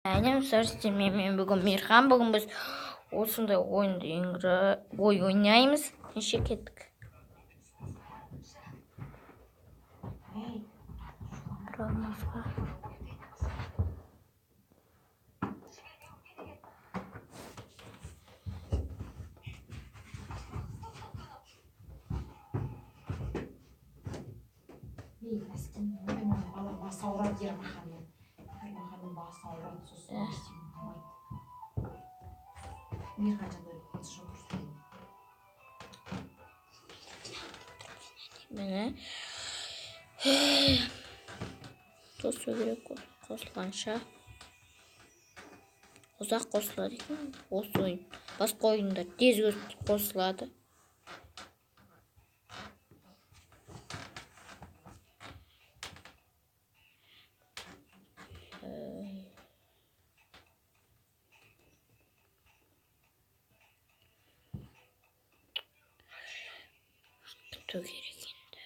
Мен бүгін Мейірхан, бүгін біз осындай ой ойнаймыз. Неше кеттік? Міне қосу керек қой. Қосылғанша ұзақ қосылады екен. Осы ойын басқа ойындар тез қосылады. Күту керек енді.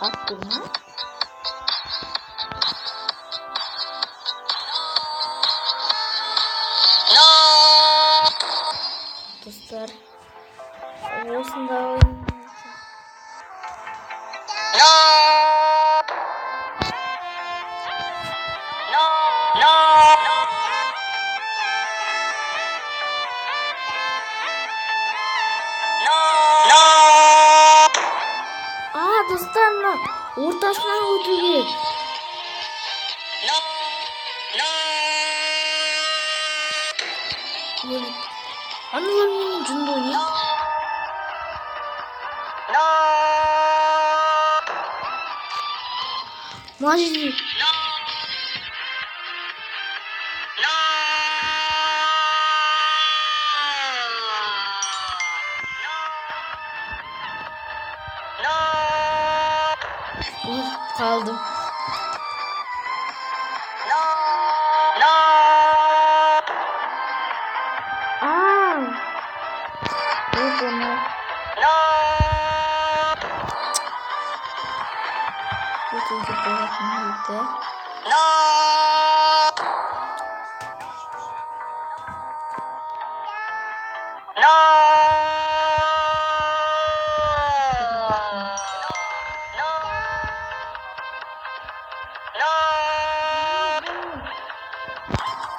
Attırma. Dostlar, arasında oynayacağım. Dostlar, ortasından öldürüyor. Anılar benim cunda oynuyor. Mazi. Kaldım.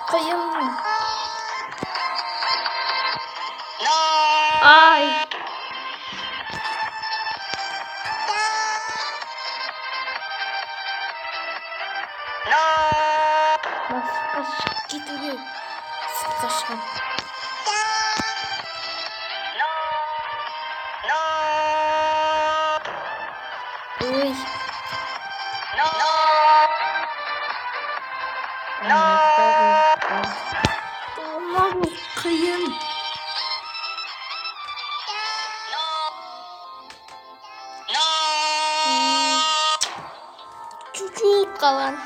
Kıyım. Ay. Sıkışık gidiyor. Sıkışık. Uy. Allah'ım kıyım. Çocuk kalan.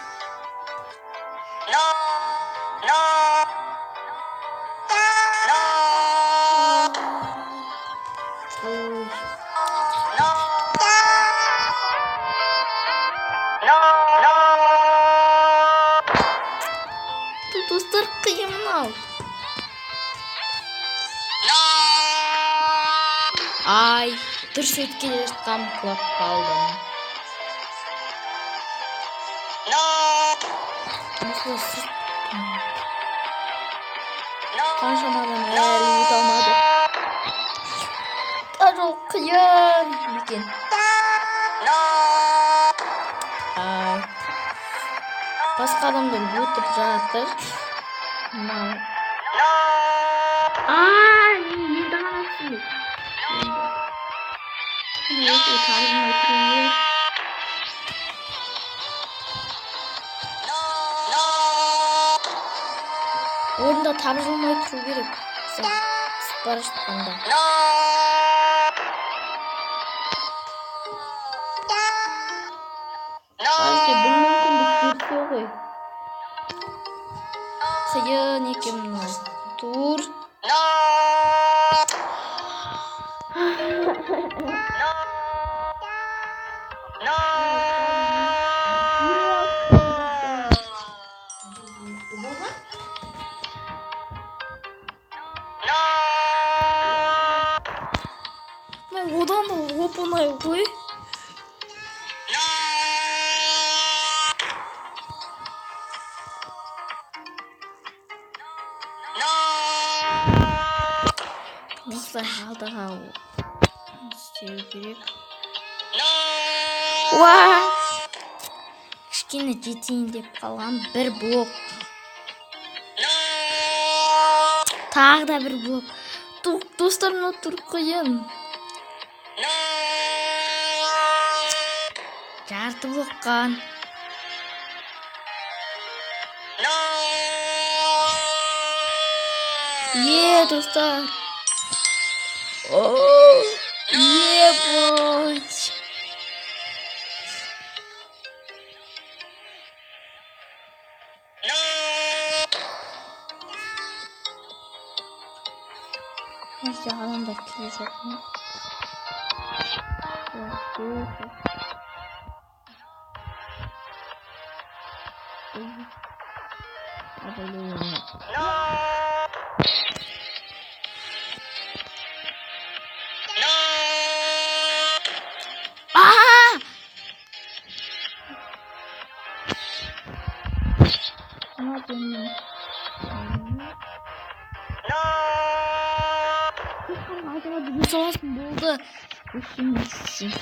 Dostlar kıyımını al. Ay, dış etkileri tam kulak kaldım. Nasıl siz? Konuşamadım, eğer almadı. Darıl kıyım. Bikin. Ay. Başka adamlar YouTube жатыр. Ay, не доносит. Neyse, tarzıma oturayım. Oyunda tarzıma oturur gerek. Sipariş tıklandı. Hadi, bunun mümkün bir şey yok. қиын екен мынау. Тур. Одан да оп-оңай ғой. Осылай алдыға істеу керек. Кішкене жетейін деп қалған бір блок. Тағы да бір блок. Достар, мынау тұр қиын. Жарты блокқан. Достар. Бой. Nasıl adam da kilise yapma. Salası buldu. Üşümüşsün.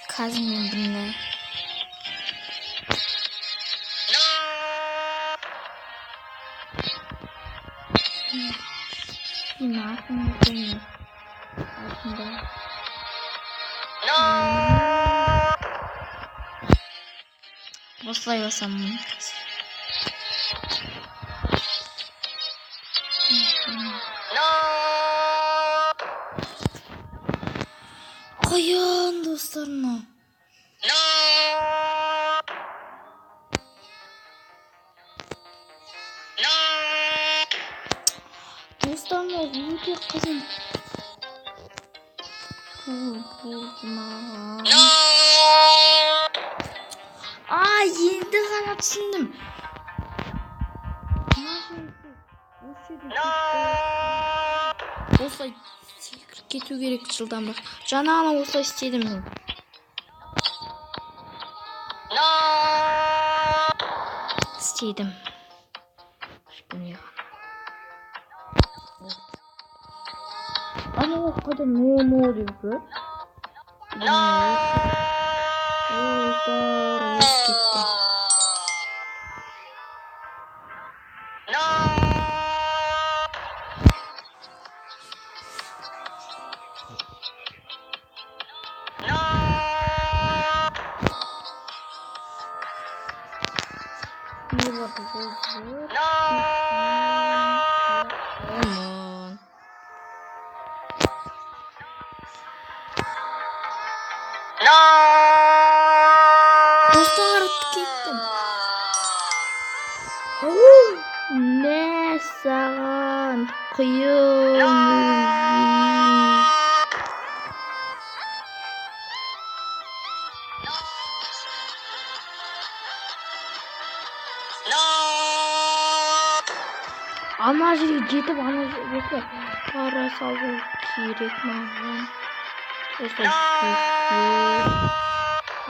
Kazmayayım bunları. Yine aklımda dönüyor. Aklımda. Осылай болсам қиын достар, мынау. Достар, мынау өте қиын. Енді ғана түсіндім. Осылай секіріп кету керек жылдамырақ. Жаңа ғана осылай істедім мен. Істедім. Ана қайда но деп жүр. Dostlar, gittim. Ne sağan kıyım. Ана жерге жетіп, ана жерге пара салу керек маған.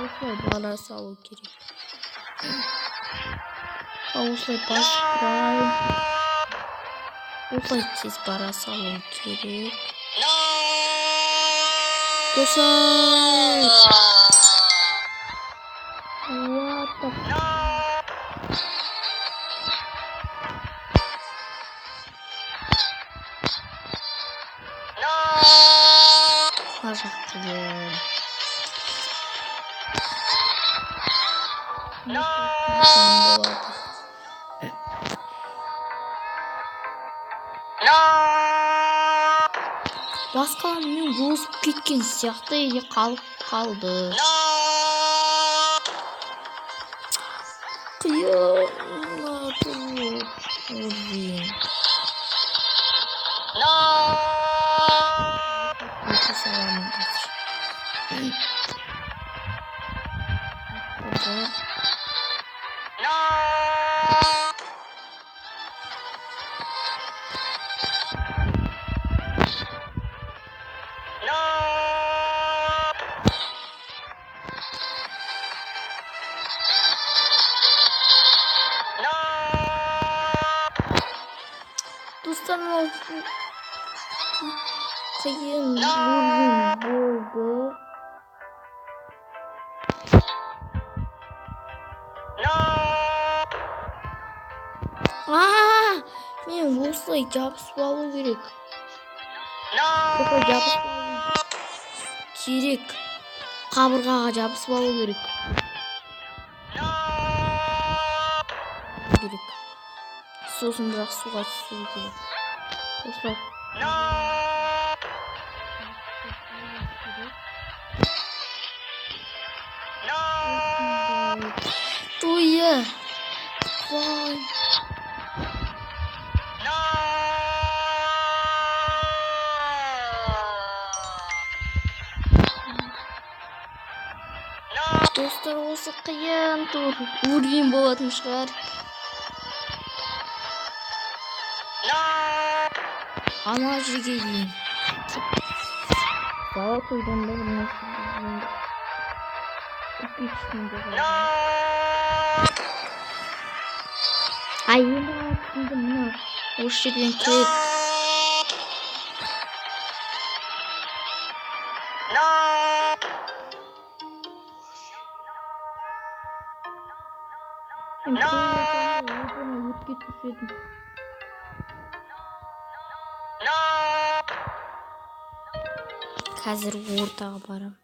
Осылай бара салу керек. Осылай баспай. Осылай тез бара салу керек. Достар. What the Басқалармен жосып кеткен сияқты еле қалды. Қиялады. Блин. Өте саламын қазір. Достар, қиын болды. Мен осылай жабысып алу керек. Керек. Қабырғаға жабысып алу керек. Сосын бірақ суға түсу керек. Осылай. Туя. Вай. Достар, осы қиын тур. Өлген болатын шығар. Ана жерге дейін. Бала тойдан да бір нәрсе. Енді айтқанды мына осы жерден кет. Қазір ортаға барам.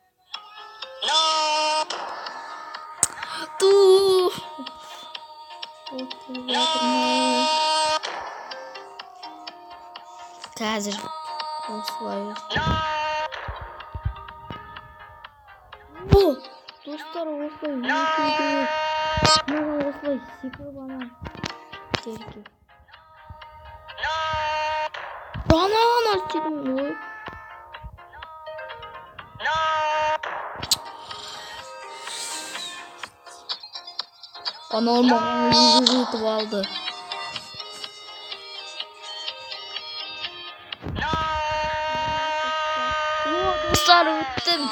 Қазір осылай. Достар, осылай өтуде. Маған осылай секіріп ана жерге. Ана істедім, ой. Анау маған өтіп алды. Достар, өттім.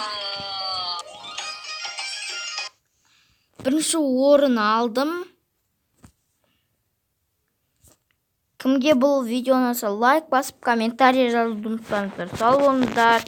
Бірінші орын алдым. Кімге бұл видео ұнаса лайк басып, комментарий жазуды ұмытпаңыздар. Сау болыңыздар.